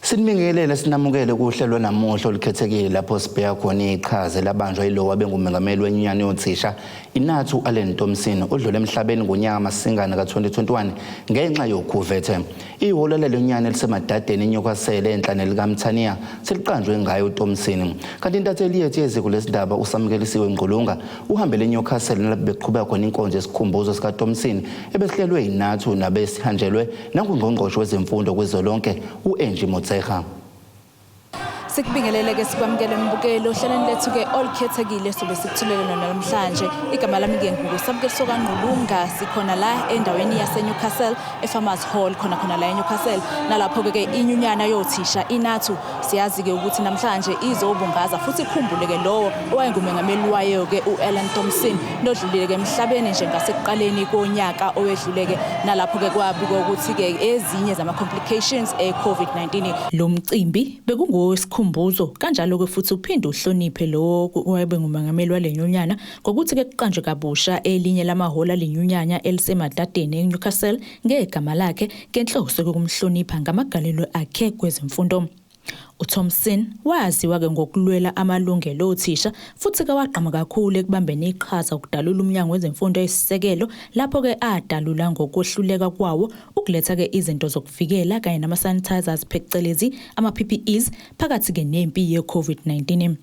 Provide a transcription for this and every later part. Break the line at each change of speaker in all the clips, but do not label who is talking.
Sinibingelele sinamukele kuhlelo namuhla olukhethekile lapho sibheka khona iqhaza labanjwa yilo wabengumengameli wenyunyane yothisha NATU.1KZNTV Thompson odlule emhlabeni ngonyaka masingana ka2021 ngenxa yokuvethe. Ihholo lenyunyane elisemadadeni eNyokasele enhlane likaMthaniya seliqanjwe ngayo Thompson. Kanti intatheli yethu yeziko lesindaba usamkelisiwe Ngqulunga uhambele eNyokasele nalapho beqhubeka khona inkonzo yesikhumbuzo sika Thompson ebehlelwe iNATU nabesihanjelwe nangungqongqoshe wezemfundo kwezolonke uNGMotseha.
Sikubingelele ke sikwamukele mbukelo ohlelweni lethu ke olukhethekile sobe sikuthulele namhlanje. Igama lami ke nguSamkeliso kaNgqulunga, sikhona la endaweni yaseNyokasele eFarmers Hall khona la eNyokasele. Nalapho ke inyunyana yothisha iNATU siyazi ke ukuthi namhlanje izobungaza futhi ikhumbule ke lowo owayengumengameli wayo ke Thompson nodlulile ke emhlabeni nje ngasekuqaleni konyaka owedlule ke. Nalapho ke kwabikwa ukuthi ke ezinye zama complications eCovid-19 lo mcimbi bekungowesikhumbula kanjalo ke futhi uphinde uhloniphe lo owayengumengameli walenyunyana ngokuthi ke kuqanjwe kabusha elinye lamahola lenyunyana elisemadadeni eNyokasele ngegama lakhe ngenhloso yokumhlonipha ngamagalelo akhe kwezemfundo. uThompson waziwa ke ngokulwela amalungelo othisha futhi ke waqhama kakhulu ekubambeni iqhaza ukudalula umnyango wezemfundo esisekelo lapho ke adalula ngokwehluleka kwawo ukuletha ke izinto zokuvikela kanye nama sanitizers phecelezi ama PPEs phakathi ke nempi yeCovid-19.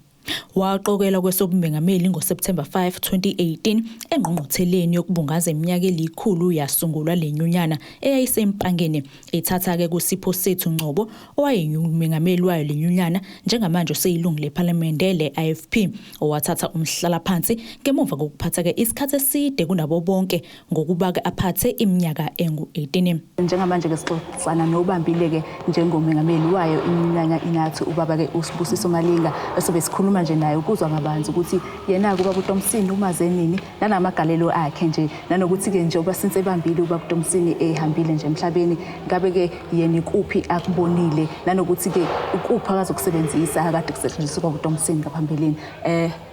Waqokelwa kwesobumengameli ngoSeptember 5, 2018 engqongqotheleni yokubungaza iminyaka elikhulu yasungulwa lenyunyana eyayisempangeni ethatha ke kuSipho Sethu Ngcobo owayengumengameli wayo lenyunyana njengamanje oseyilungu leParliament le-IFP owathatha umhlala phansi ngemuva kokuphatha ke isikhathi eside kunabo bonke ngokuba ke aphathe iminyaka engu-18.
Njengamanje ke sixoxana nobambile ke njengomengameli wayo inyunyana iNATU ubaba ke uSibusiso Malinga esobe sikhuluma manje naye ukuzwa ngabanzi ukuthi yena kuba uThompson umaze nini nanamagalelo akhe nje nanokuthi ke njengoba since ebambile uba uThompson ehambile nje emhlabeni ngabe ke yena ikuphi akubonile nanokuthi ke ukuphi akazokusebenzisa akade kusetshenziswa uThompson ngaphambeleni.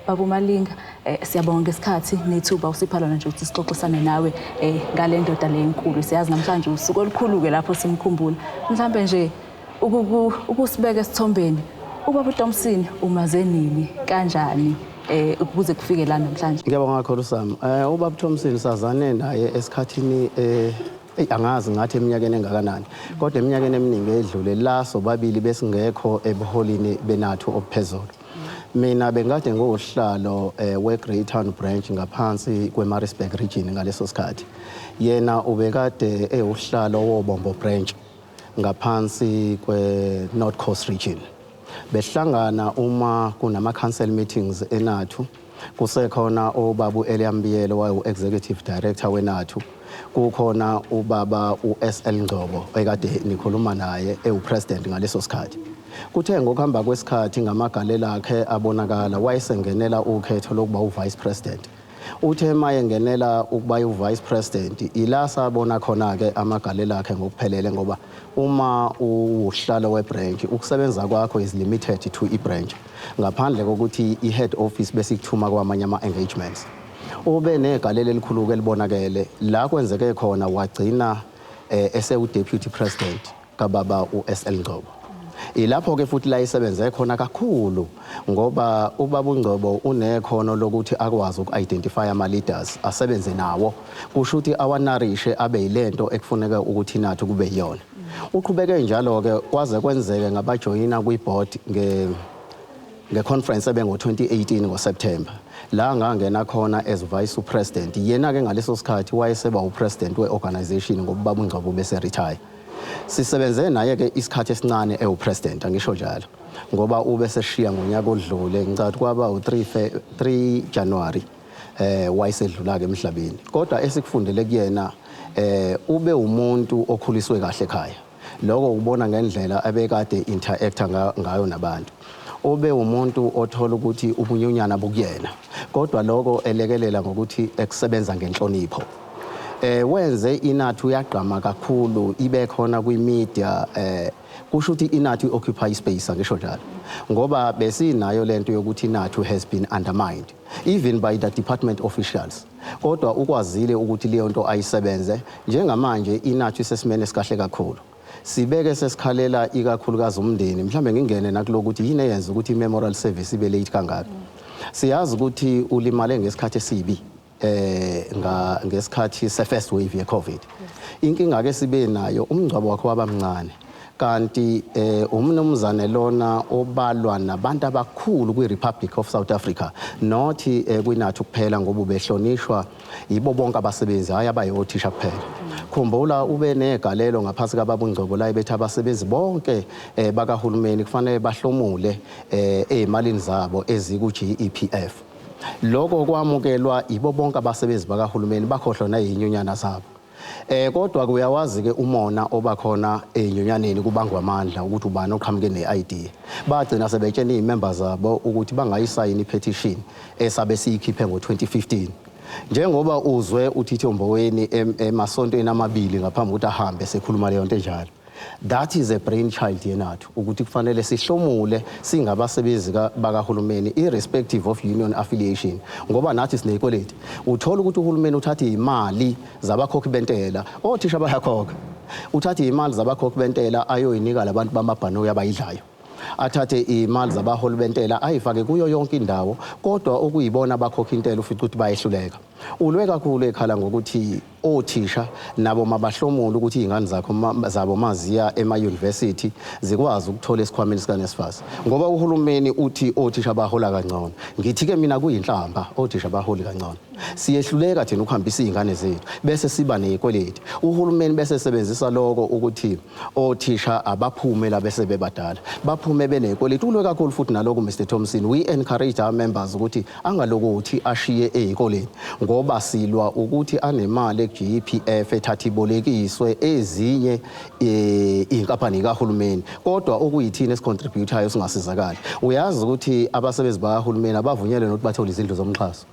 Baba Malinga, siyabonga ngesikhathi nethuba usiphala nje ukuthi sixoxisane nawe ngale ndoda le enkulu. Siyazi namhlanje usuku olukhulu ke lapho simkhumbula. Mhlambe nje ukusibeka esithombeni ubaba uThompson umaze nini kanjani ukuze kufike la namhlanje?
Ngiyabonga kakhulu Sami. Ubaba uThompson sazane naye esikhathini angazi ngathi eminyakeni engakanani kodwa eminyakeni eminingi edlule la sobabili besingekho ebuholini beNATU ophezulu. Mina bengade ngohlalo we-Great Town branch ngaphansi kweMaritzburg region ngaleso sikhathi. Yena ubekade uhlalo woBombo branch ngaphansi kwe-North Coast region. Behlangana uma kunama council meetings eNATU kusekhona obabu Eliambiyelo waye executive director weNATU, kukhona ubaba uSL Ngcobo ekade nikhuluma naye president ngaleso sikhathi. Kuthe ngokuhamba kwesikhathi ngamagalelo akhe abonakala wayesengenela ukhetho lokuba uvice president. Uthe mayengenela ukuba uvice president ila sabona khona ke amagalelo akhe ngokuphelele ngoba uma uhlalo webranch ukusebenza kwakho is limited to ibranch ngaphandle kokuthi ihead office besikuthuma kwamanye ama engagements. Ube negalelo elikhulu ke libonakele la kwenzeke khona wagcina deputy president kababa uSL Ngcobo. Ilapho ke futhi la isebenze khona kakhulu ngoba ubaba uNgcobo unekhono lokuthi akwazi uku-identify ama leaders asebenze nawo kusho ukuthi awanarishe abe yilento ekufuneka ukuthi nathi kube yiyona. Uqhubeke njalo ke kwaze kwenzeke ngabajoyina kwiboard ngeconference ebengo-2018 ngoSeptember la ngangena khona as vice president. Yena ke ngaleso sikhathi wayeseba upresident we-organization ngoba ubaba uNgcobo bese retire. Sisebenze naye ke isikhathi esincane president angisho njalo ngoba ube seshiya ngonyaka odlule ngicathi kwaba u3 January wayesedlula ke emhlabeni. Kodwa esikufundele kuyena ube umuntu okhuliswe kahle ekhaya. Lokho ubona ngendlela abekade interacta ngayo nabantu. Ube umuntu othola ukuthi ubunyunyana bukuyena. Kodwa lokho elekelela ngokuthi ekusebenza ngenhlonipho. Wenze iNATU yagqama kakhulu ibe khona kwimedia kusho ukuthi iNATU occupy space angisho njalo ngoba besinayo lento yokuthi iNATU has been undermined even by the department officials. Kodwa ukwazile ukuthi leyo nto ayisebenze njengamanje iNATU isesimene esikahle kakhulu. sibeke sesikhalela ikakhulukazi umndeni mhlambe ngingene nakulokuthi yini eyenza ukuthi i-memorial service ibe late kangaka. Siyazi ukuthi ulimale ngesikhathi esibi ngesikhathi se-first wave ye-COVID. Inkinga ke sibe nayo umngcwabo wakhe wabamncane. Kanti umnumzane lona obalwa nabantu abakhulu kwi-Republic of South Africa not kwi-NATU kuphela ngoba ubehlonishwa yibo bonke abasebenzi hayi abayothisha kuphela. Khumbula ube negalelo ngaphansi kababa uNgcobo la bethi abasebenzi bonke bakahulumeni kufanele bahlomule ezimalini zabo eziku-GEPF. Lokho kwamukelwa yibo bonke abasebenzi bakahulumeni bakhohlwa nayinyunyana zabo. Kodwa kuyawazi ke umona obakhona ezinyunyaneni kubangwa amandla ukuthi ubani oqhamuke ne-ID. Bagcina sebetshena izimembers zabo ukuthi bangayisayini i-petition esabe siyikhiphe ngo-2015. Njengoba uzwe uThitho Mboweni emasontweni amabili ngaphambi ukuthi ahambe sekhuluma leyo nto enjalo. That is a brainchild yeNATU ukuthi kufanele sihlomule singabasebenzi bakahulumeni irrespective of union affiliation ngoba nathi sinezikweleti. Uthola ukuthi uhulumeni uthatha imali zabakhokhi bentela othisha bayakhokha. Uthatha imali zabakhokhi bentela ayoyinika labantu bamabhanoyi abayidlayo. Athathe imali zabaholi bentela ayifake kuyo yonke indawo kodwa okuyibona abakhokha intela ufica ukuthi bayehluleka. Ulwe kakhulu ekhala ngokuthi othisha nabo mabahlomula ukuthi izingane zabo maziya ema-university zikwazi ukuthola esikhwameni sikaNSFAS ngoba uhulumeni uthi othisha bahola kangcono. Ngithi ke mina kuyinhlamba othisha baholi kangcono. Siyehluleka thina ukuhambisa izingane zethu bese siba nezikweleti. Uhulumeni bese sebenzisa lokho ukuthi othisha abaphume la bese bebadala baphume benezikweleti. Ulwe kakhulu futhi naloko Mr Thompson we encourage our members ukuthi angalokuthi ashiye ezikoleni ngoba silwa ukuthi anemali GEPF ethatha ibolekiswe ezinye inkampani kahulumeni kodwa okuyithina esicontributayo singasizakali. Uyazi ukuthi abasebenzi bakahulumeni abavunyelwe nokuthi bathole izindlu zomxhaso.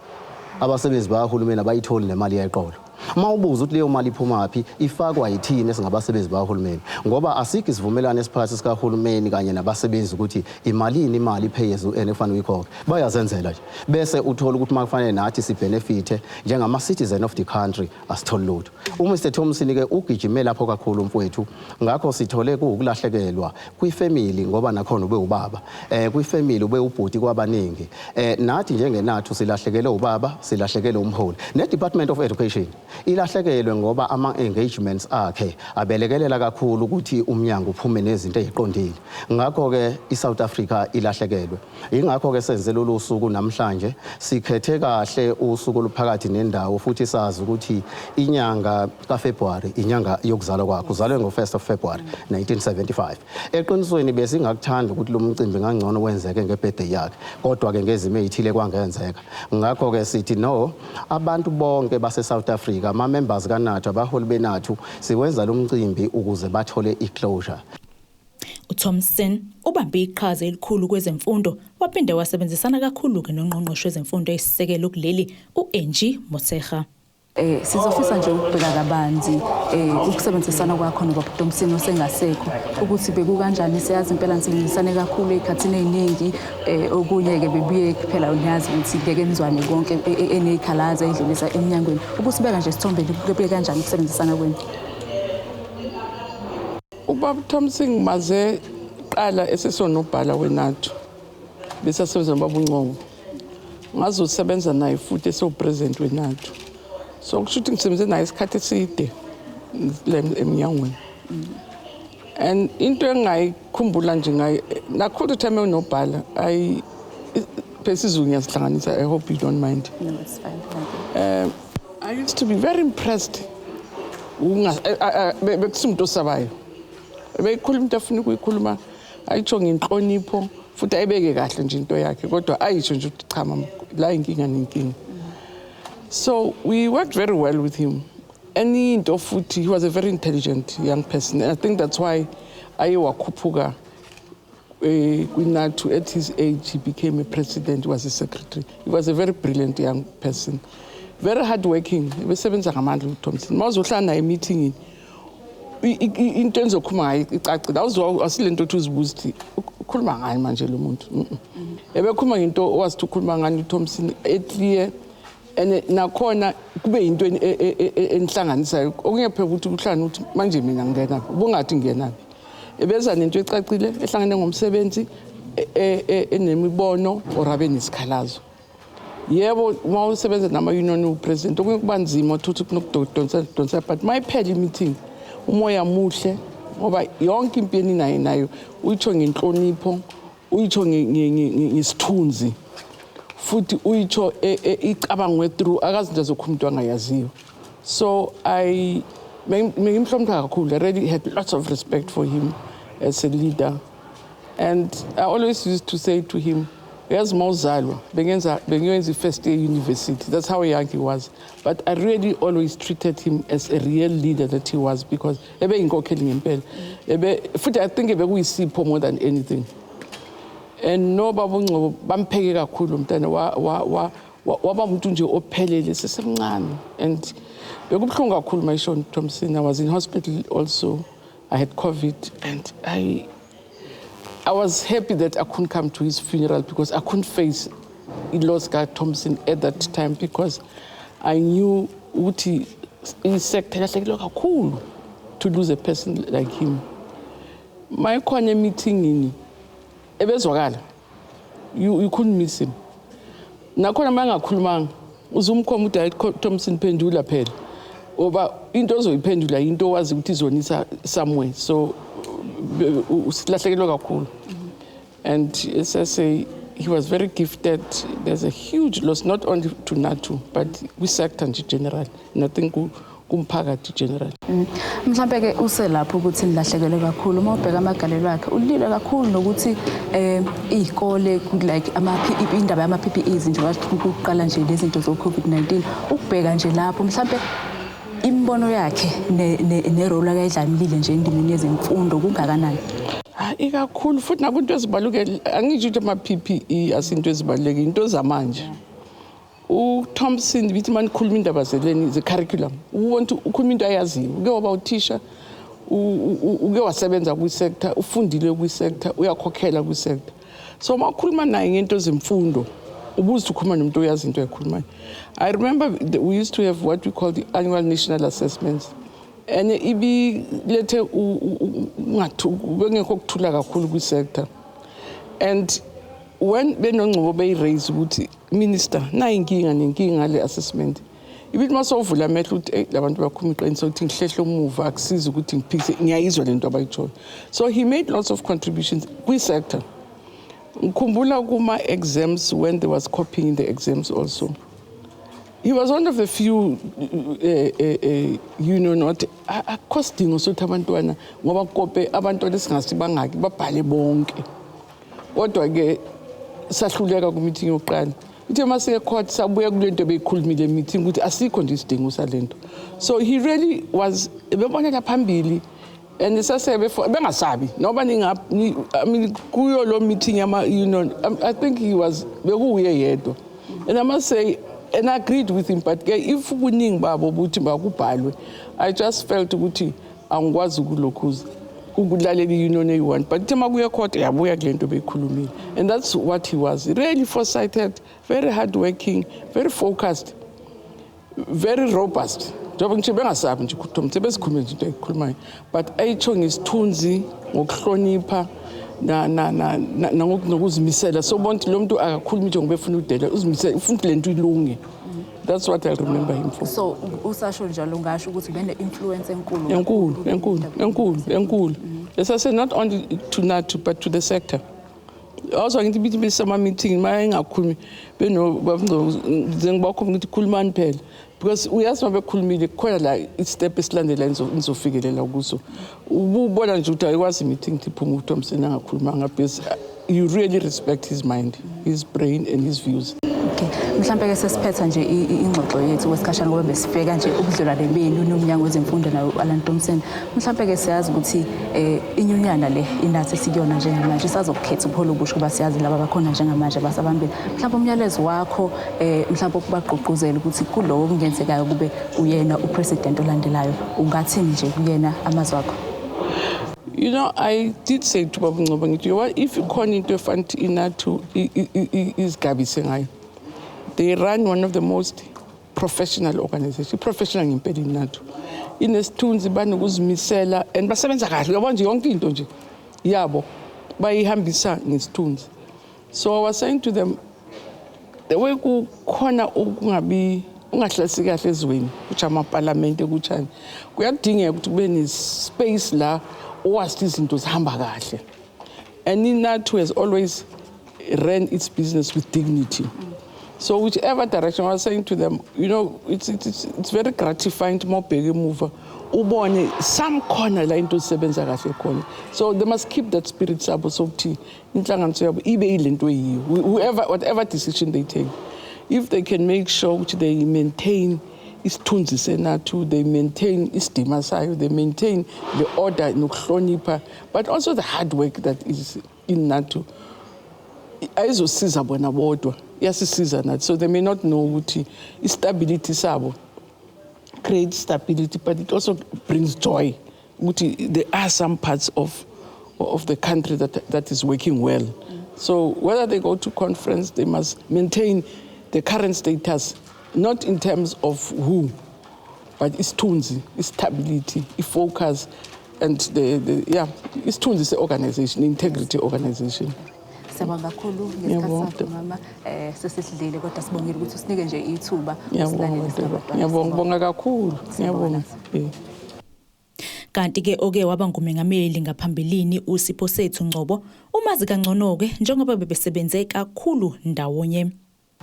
Abasebenzi bakahulumeni abayitholi nemali yeqolo. Mawubuza ukuthi leyo mali iphumaphi ifakwa yithini esingabasebenzi bakahulumeni ngoba asikho isivumelwano esiphansi sikahulumeni kanye nabasebenzi ukuthi imalini imali iphezulu enifanele uyikhokhe bayazenzela nje bese uthola ukuthi makufanele nathi sibenefite njengama citizen of the country asithole lutho. uMr Thompson ke ugijime lapho kakhulu mfowethu ngakho sithole kuukulahlekelwa kwifamily ngoba nakhona ube ubaba kwifamily ube ubhuti kwabaningi nathi njengeNATU silahlekele ubaba silahlekele umholi ne-Department of Education ilahlekelwe ngoba ama-engagements akhe abelekelela kakhulu ukuthi umnyango uphume nezinto eziqondile. Ngakho ke iSouth Africa ilahlekelwe. Ingakho ke senze lolu suku namhlanje sikhethe kahle usuku oluphakathi nendawo futhi sazi ukuthi inyanga kaFebruary inyanga yokuzalwa kwakhe uzalwe ngo1st of February 1975. Eqinisweni besingakuthanda ukuthi lo mcimbi ngangcono wenzeke ngebirthday yakhe kodwa ke ngezimo ezithile kwangenzeka. Ngakho ke sithi no abantu bonke base South Africa ama-members kaNATU abaholi beNATU siwenza lo mcimbi ukuze bathole iclosure.
uThompson ubambe iqhaza elikhulu kwezemfundo waphinde wasebenzisana kakhulu ke nongqongqoshe wezemfundo esisekelo kuleli uNG Motshekga.
Sizofisa nje ukubheka kabanzi ukusebenzisana kwakho noBaba Thompson osengasekho ukuthi bekukanjani siyazi impela nisebenzisane kakhulu ezikhathini eziningi okunye ke bebuye kuphela unyazi ukuthi ngeke nizwane konke enezikhalazo edlulisa eminyangweni ukusibeka nje sithombe kubuye kanjani ukusebenzisana kwenu.
uBaba Thompson maze qala esesonobhala weNATU bese asebenza noBaba uNgcobo ngaze usebenza naye futhi esopresident weNATU. So kushuthi ngisebenze naye isikhathi eside eminyangweni. And into engayikhumbula nje ngaye nakhona time enobhala phezulu ngiyasihlanganisa. I hope you don't mind.
No, it's fine.
I used to be very impressed. Bekusumuntu osabayo. Beyikhuluma into afuna ukuyikhuluma ayitsho ngenhlonipho futhi ayibeke kahle nje into yakhe kodwa ayitsho nje ukuthi cha mama la inkinga nenkinga. So we worked very well with him. And he was a very intelligent young person. And I think that's why Wakupuga, at his age, he became a president, he was a secretary. He was a very brilliant young person. Very hardworking. He was Thompson. Mazuhlana a meeting in terms of Kumai, that was still into his boost. Kulmangan Manjelo Munt. Ebe Kumanto was to Kulmangan Thompson 8 years. and nakhona kube into enhlanganisayo okungephe ukuthi kuhlangana ukuthi manje mina ngingena ubungathi ngiyena ebeza nento ecacile ehlangene ngomsebenzi enemibono orabe nesikhalazo yebo uma usebenza nama union upresident okubanzima ukuthi kunokudonsa but mayiphela imeeting umoya muhle ngoba yonke impeni nayo uyitho ngenhlonipho uyitho ngesithunzi futhi uyitho icabangwe through akazinto zokumuntu angayaziyo so ngimhlonipha kakhulu. I really had lots of respect for him as a leader and I always used to say to him yazi mawuzalwa bengenza first year university. That's how young he was, but I really always treated him as a real leader that he was because ebe inkokheli ngempela futhi I think ebe kuyisipho more than anything. And no baba uNgcobo bampheke kakhulu umntana waba umuntu nje ophelele sesemncane and bekubhlungu kakhulu mayishona Thompson. I was in hospital also. I had COVID and I was happy that I couldn't come to his funeral because I couldn't face lost guy Thompson at that time because I knew ukuthi sector kakhulu to lose a person like him. My khona meeting ini ebezwakala you couldn't miss him. Nakhona mangakhulumanga uzumkhoma uDirect Thompson pendula phela oba into ozoyiphendula into wazi ukuthi izonisa somewhere so usilahlekelwe kakhulu. And as I say, he was very gifted. There's a huge loss, not only to NATU, but we sector in general. Nothing kumphakathi general.
Mhlambe ke uselapho ukuthi nilahlekelwe kakhulu uma ubheka amagalelo akhe ulile kakhulu nokuthi izikole like indaba yama PPEs nje ukuqala nje lezi zinto zo COVID-19 ukubheka nje lapho mhlambe imbono yakhe ne role akayidlalile nje endimeni yezemfundo kungakanani.
Ikakhulu futhi nakunto ezibalulekile angisho ukuthi ama PPE asinto ezibalulekile into zamanje. uThompson bithi manikhuluma indaba zeleni ze curriculum uwonto ukhuluma into ayaziyo uke waba uthisha uke wasebenza ku sector ufundile ku sector uyakhokhela ku sector so makhuluma naye ngento zemfundo ubuze ukukhuluma nomuntu oyazi into ekhulumayo. I remember we used to have what we call the annual national assessments and ibi lethe bengekho kuthula kakhulu ku sector and when benongcobo beyiraise ukuthi minister na inkinga nenkinga le assessment ibithi masovula amehlo ukuthi labantu bakhuluma iqiniso ukuthi ngihlehle umuva akusiza ukuthi ngiphikise ngiyayizwa lento abayithola. So he made lots of contributions kwi sector. Ngikhumbula kuma exams when there was copying in the exams also. He was one of the few not accosting ukuthi abantwana ngoba kope abantwana esingasi bangaki babhale bonke. Kodwa ke sahluleka ku meeting yokuqala ithe mase court sabuya kulento beyikhulumile meeting ukuthi asikho nje isidingo salento. So he really was bebonela phambili and sasebe bengasabi noba I mean kuyo lo meeting yama I think he was bekuye yedwa and I must say and I agreed with him but if kuningi babo ukuthi bakubhalwe I just felt ukuthi angikwazi ukulokhuza ukulalela union eyi1 but tema kuya court yabuya kulento beyikhulumile and that's what he was really foresighted, very hardworking, very focused, very robust. Njengoba ngisho bengasabi nje ukuthi sebesikhulume nje into eyikhulumayo but ayitsho ngesithunzi ngokuhlonipha na ngokuzimisela so bonke lo muntu akakhuluma nje ngobefuna udela uzimisela ufuna lento ilunge. That's what I remember him for.
So usasho njalo ngasho ukuthi bene influence enkulu.
As I said, not only to NATU but to the sector. Also ngithi bithi sama meeting mayengakhulumi ngibakho ngithi khulumani phela because uyazi mabekhulumile khona la istep esilandela nizofikelela kuso ubona nje ukuthi ayikwazi meeting tiphuma uThompson angakhulumanga because you really respect his mind, his brain and his views.
Mhlambe ke sesiphetha nje ingxoxo yethu wesikhashana ngoba besifeka nje ubudlelwane benu nomnyango wezemfundo nayo Thompson. Mhlambe ke siyazi ukuthi inyunyana le inathi sikuyona njengamanje isazokukhetha upholo busho kuba siyazi laba bakhona njengamanje basabambile. Mhlambe umyalezo wakho mhlambe ukubagqugquzela ukuthi kulowo kungenzekayo kube uyena upresident olandelayo ungathini nje kuyena amazwi akho?
I did say to Baba Ngcobo ngithi if you call into fund in NATU is Gabi Sengayo. They run one of the most professional organization, professional ngempela iNATU. Inesithunzi banokuzimisela and basebenza kahle yabo nje yonke into nje yabo bayihambisa ngesithunzi. So I was saying to them, the way kukhona ukungabi ungahlaliseki kahle ezweni kuthi amaparlamente kuthani kuyadingeka ukuthi kube nespace la owazi izinto zihamba kahle. And iNATU has always ran its business with dignity. So whichever direction, I was saying to them, you know, it's very gratifying to more big mover. Ubone some corner line to sebenza kahle khona. So they must keep that spirit sabo so inhlanganiso yabo ibe ilento yiyo. Whatever decision they take, if they can make sure which they maintain isithunzi seNATU, they maintain isidima sayo, they maintain the order nokuhlonipha, but also the hard work that is in NATU. Ayizosiza bona bodwa, iyasisiza nathi. So they may not know ukuthi istability sabo creates stability, but it also brings joy. There are some parts of the country that is working well. So whether they go to conference, they must maintain the current status, not in terms of who, but isithunzi, stability, focus, and isithunzi is the organization, the integrity organization.
Siyabonga kakhulu ngesikhathi sakho mama sesidlile kodwa sibongile ukuthi usinike nje ithuba usilalele sinabantwana.
Ngiyabonga kakhulu. Ngiyabonga.
Kanti ke oke waba ngumengameli ngaphambilini uSipho Sethu Ngcobo umazi kangcono ke njengoba bebesebenze kakhulu ndawonye.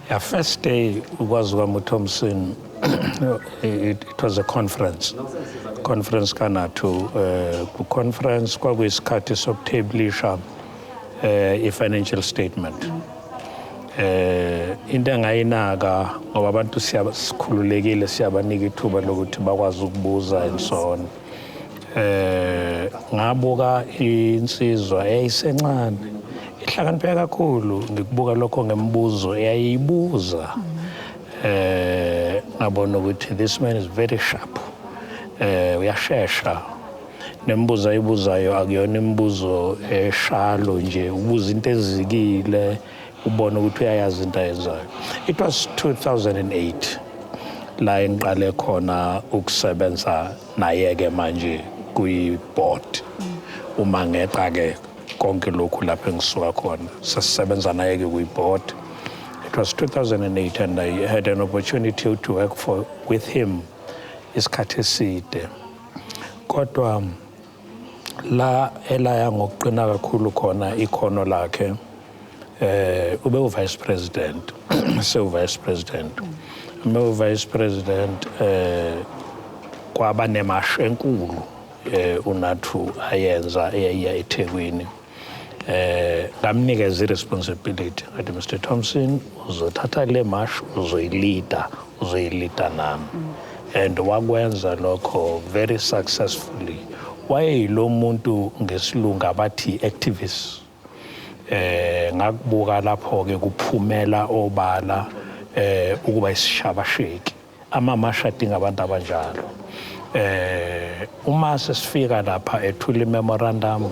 Yeah, first day was when Thompson, it was a conference NATU, conference kwakuyisikhathi sokutablisha financial statement. Into engayinaka ngoba abantu sikhululekile siyabanika ithuba lokuthi bakwazi ukubuza and so on. Ngabuka insizwa eyisencane ihlakaniphe kakhulu ngikubuka lokho ngembuzo eyayibuza ngabona ukuthi this man is very sharp, uyashesha nembuzo ayibuzayo akuyona imibuzo eshalo nje ubuza into ezikile ubona ukuthi uyayazi into ayenzayo. It was 2008 la engiqale khona ukusebenza naye ke manje kuyi-board uma ngeqa ke konke lokhu lapho engisuka khona sasisebenza naye ke kuyi-board. It was 2008 and I had an opportunity to work with him isikhathi eside. Kodwa la elaya ngokuqina kakhulu khona ikhono lakhe ube u-vice president vice president kwaba nemasha enkulu uNATU ayenza eyayiya eThekwini. Ngamnikeza i-responsibility ngathi Mr. Thompson uzothatha le mash uzoyilida nami and wakwenza lokho very successfully. Wayeyilo muntu ngesilungu abathi activist. Ngakubuka lapho ke kuphumela obala ukuba isishabasheki amamasha adinga abantu abanjalo. Uma sesifika lapha ethula memorandum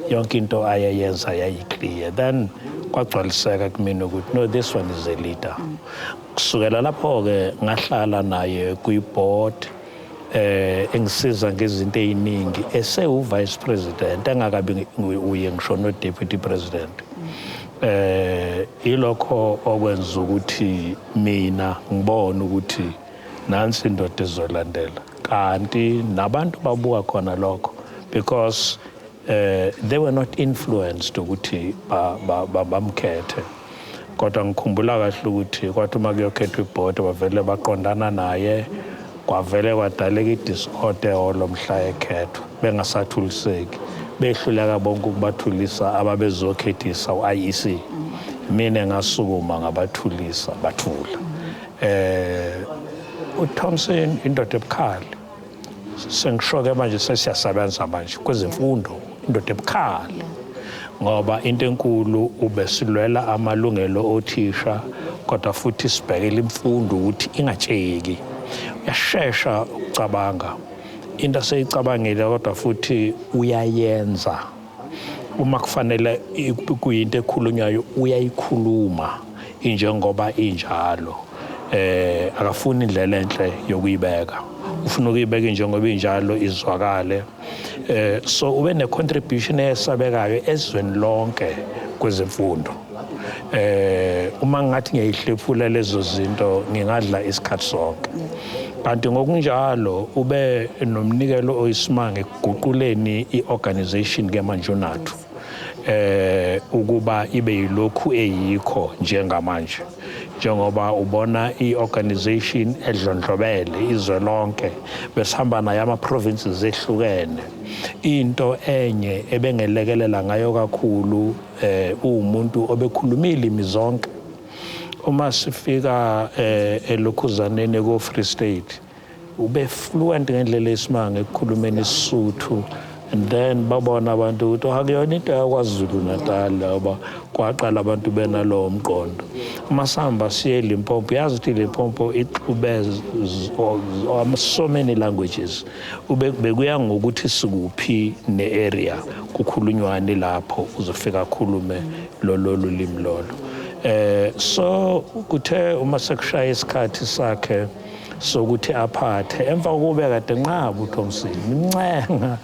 yonke into ayeyenza yayiclear, then kwagcwaliseka kumina ukuthi no, this one is a leader. Kusukela lapho ke ngahlala naye kuyi-board engisiza ngezinto eziningi ese-vice president engakabi uye ngisho no-deputy president. Ilokho okwenza ukuthi mina ngibone ukuthi nansi indoda ezolandela kanti nabantu babuka khona lokho because they were not influenced ukuthi bamkhethe. Kodwa ngikhumbula kahle ukuthi kwathi uma kuyokhethwa iboard bavele baqondana naye kwavele kwadaleka i-disorder olomhla ekhethwa bengasathuliseki behluleka bonke ukubathulisa ababezokhethisa u-IEC. Mina ngasukuma ngabathulisa bathula. uThompson indoda ebukhali sengishoke manje sesiyasebenza manje kwezemfundo indoda ebukhali ngoba into enkulu ubesilwela amalungelo othisha kodwa futhi sibhekele imfundo ukuthi ingatsheki uyashesha ukucabanga into seyicabangile kodwa futhi uyayenza uma kufanele kuyinto ekhulunywayo uyayikhuluma injengoba injalo akafuni indlela enhle yokuyibeka ufuna ukuyibeka njengoba injalo izwakale so ube ne contribution esabekayo ezweni lonke kwezemfundo uma ngathi ngiyihlephula lezo zinto ngingadla isikhathi sonke kanti ngokunjalo ube nomnikelo oyisimanga ekuguquleni iorganization ngemanje uNATU ukuba ibe yilokhu eyikho njengamanje njengoba ubona iorganization edlondlobele izwe lonke besihamba nayo ama-provinces ehlukene into enye ebengelekelela ngayo kakhulu umuntu obekhulumile imizonke uma sifika elokhuzaneni ko-Free State ube fluent ngendlela esimanga ekukhulumeni isisuthu and then babona abantu ukuthi akuyona into yakwaZulu Natal ngoba kwaqala abantu benalowo mqondo uma sihamba siye eLimpopo yazi ukuthi iLimpopo ixube so many languages bekuya ngokuthi sikuphi ne-area kukhulunywani lapho uzofika khulume lolo limi lolo so kuthe uma sekushaya isikhathi sakhe sokuthi aphathe emva kokuba kade nqaba uThompson imncenga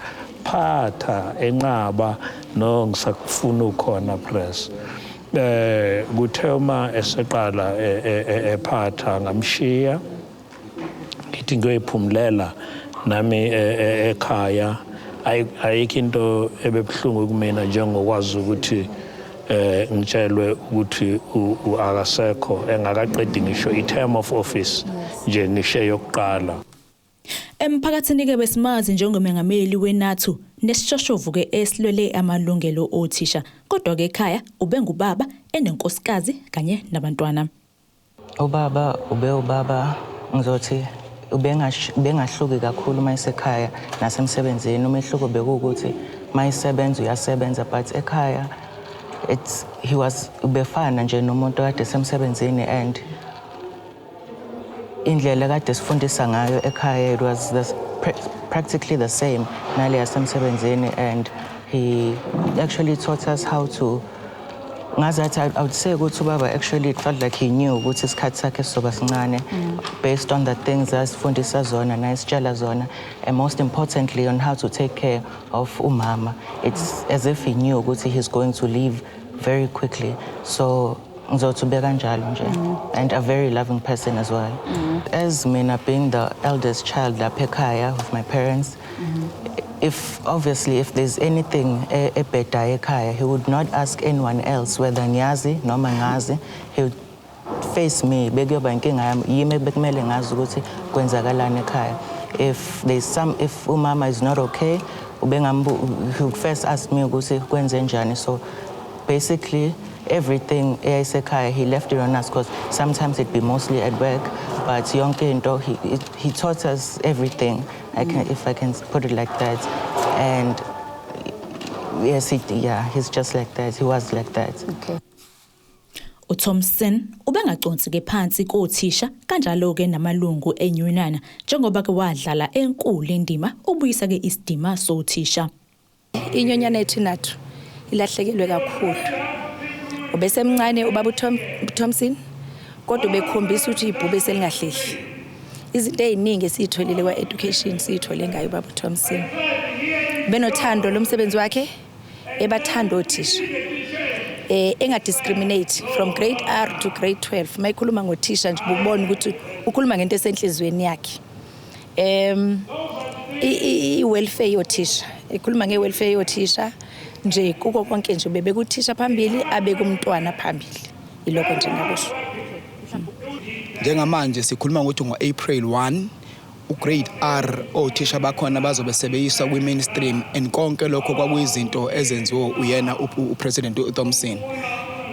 phatha enqaba no ngisakufuna ukhona press kuthe uma eseqala ephatha ngamshiya ngithi ngiyoyiphumulela nami ekhaya ayikho into ebebhlungu kumina njengokwazi ukuthi ngitshelwe ukuthi akasekho engakaqedi ngisho i-term of office nje ngishe yokuqala
Emphakathini ke besimazi njengomengameli weNATU nesishoshovu ke esilwele amalungelo othisha kodwa ke ekhaya ubengubaba enenkosikazi kanye nabantwana
ubaba ngizothi ubengahluki kakhulu mayisekhaya nasemsebenzini umehluko bekuwukuthi mayisebenza uyasebenza but ekhaya he was ubefana nje nomuntu kade semsebenzini and indlela kade sifundisa ngayo ekhaya it was practically the same nale yasemsebenzini and he actually taught us how to ngazathi I would say ukuthi ubaba actually it felt like he knew ukuthi isikhathi sakhe sizoba sincane based on the things asifundisa zona nayisitshela zona and most importantly on how to take care of umama. It's as if he knew ukuthi he's going to leave very quickly so ngizotube kanjalo nje and a very loving person as well. As mina being the eldest child lapha ekhaya with my parents, if there's anything ebhedayo ekhaya, he would not ask anyone else whether ngiyazi noma ngazi. He would face me bekuyoba inkinga yami yimi bekumele ngazi ukuthi kwenzakalani ekhaya. If umama is not okay, he would first ask me ukuthi kwenze njani. So basically everything eyayisekhaya he left it on us because sometimes it'd be mostly at work but yonke into he taught us everything if I can put it like that and yes he's just like that, he was like that.
Okay. uThompson ubengaconsi ke phansi kothisha kanjalo ke namalungu enyunana njengoba ke wadlala enkulu indima ubuyisa ke isidima sothisha.
Inyonyana yethu NATU ilahlekelwe kakhulu. Ubesemncane ubaba Thompson kodwa ubekhombisa ukuthi ibhube selingahlehli. Izinto eziningi esitholile kwa education sithole ngayo ubaba Thompson. Benothando lomsebenzi wakhe ebathanda othisha. Engadiscriminate from grade R to grade 12 mayikhuluma ngothisha nje ubona ukuthi ukhuluma ngento esenhlizweni yakhe. I-welfare yothisha ikhuluma nge-welfare yothisha nje kuko konke nje bebekuthisha phambili abekumntwana phambili ilokho nje ngakusho.
Njengamanje sikhuluma ngokuthi ngo-April 1 ugrade R othisha bakhona bazobe sebeyiswa kwi-mainstream and konke lokho kwakuyizinto ezenziwe uyena uPresident uThompson.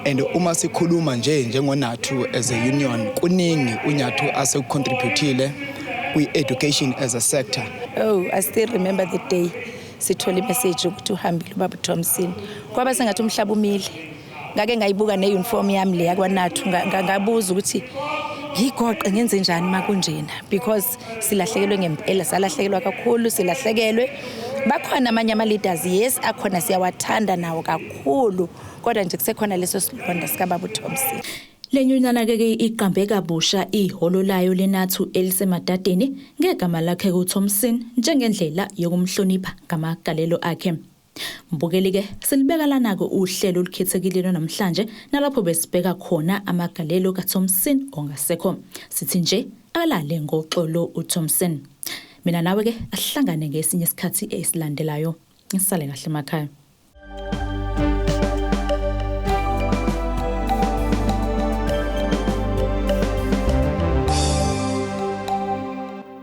And uma sikhuluma njengoNATU as a union kuningi uNATU asekucontributile kwi-education as a sector.
Oh, I still remember the day sithole message ukuthi uhambile ubaba Thompson. Kwaba sengathi umhlaba umile. Ngake ngayibuka neuniform yami le yakwaNATU ngabuza ukuthi yigoqe ngenze njani makunjena because silahlekelwe ngempela salahlekelwa kakhulu silahlekelwe. Bakhona amanye ama leaders yes akhona siyawathanda nawo kakhulu kodwa nje kusekhona leso silonda sika baba Thompson.
Lenyunyana ke iqambe kabusha ihholo layo leNATU elisemadadeni ngegama lakhe uThompson njengendlela yokumhlonipha ngamagalelo akhe. Mbukeli ke silibeka lana ke uhlelo olukhethekile namhlanje nalapho besibheka khona amagalelo kaThompson ongasekho. Sithi nje alale ngoxolo uThompson. Mina nawe ke asihlangane ngesinye isikhathi esilandelayo. Ngisale kahle emakhaya.